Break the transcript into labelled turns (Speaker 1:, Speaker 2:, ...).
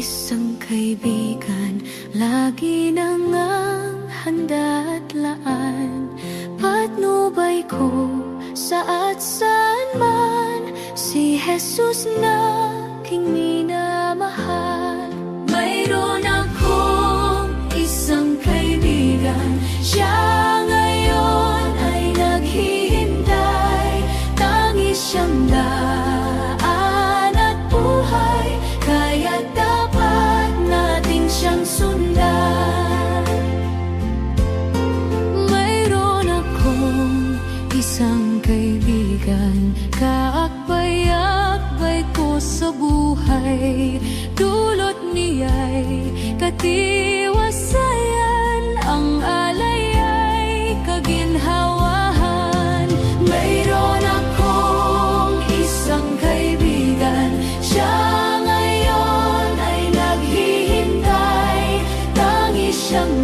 Speaker 1: isang kaibigan, lagi nang ang handa at laan. Patnubay ko saan man, si Jesus na aking minamahal. Mayroon akong isang kaibigan, siya ngayon ay naghihintay. Tangis siyang daan at buhay, kaya dapat nating siyang sundan. Mayroon akong isang kaibigan, kaakbay-akbay ko sa buhay. Dulot niya'y katiwasayan, ang alay ay kaginhawahan. Mayroon akong isang kaibigan, siya ngayon ay naghihintay. Tangis siyang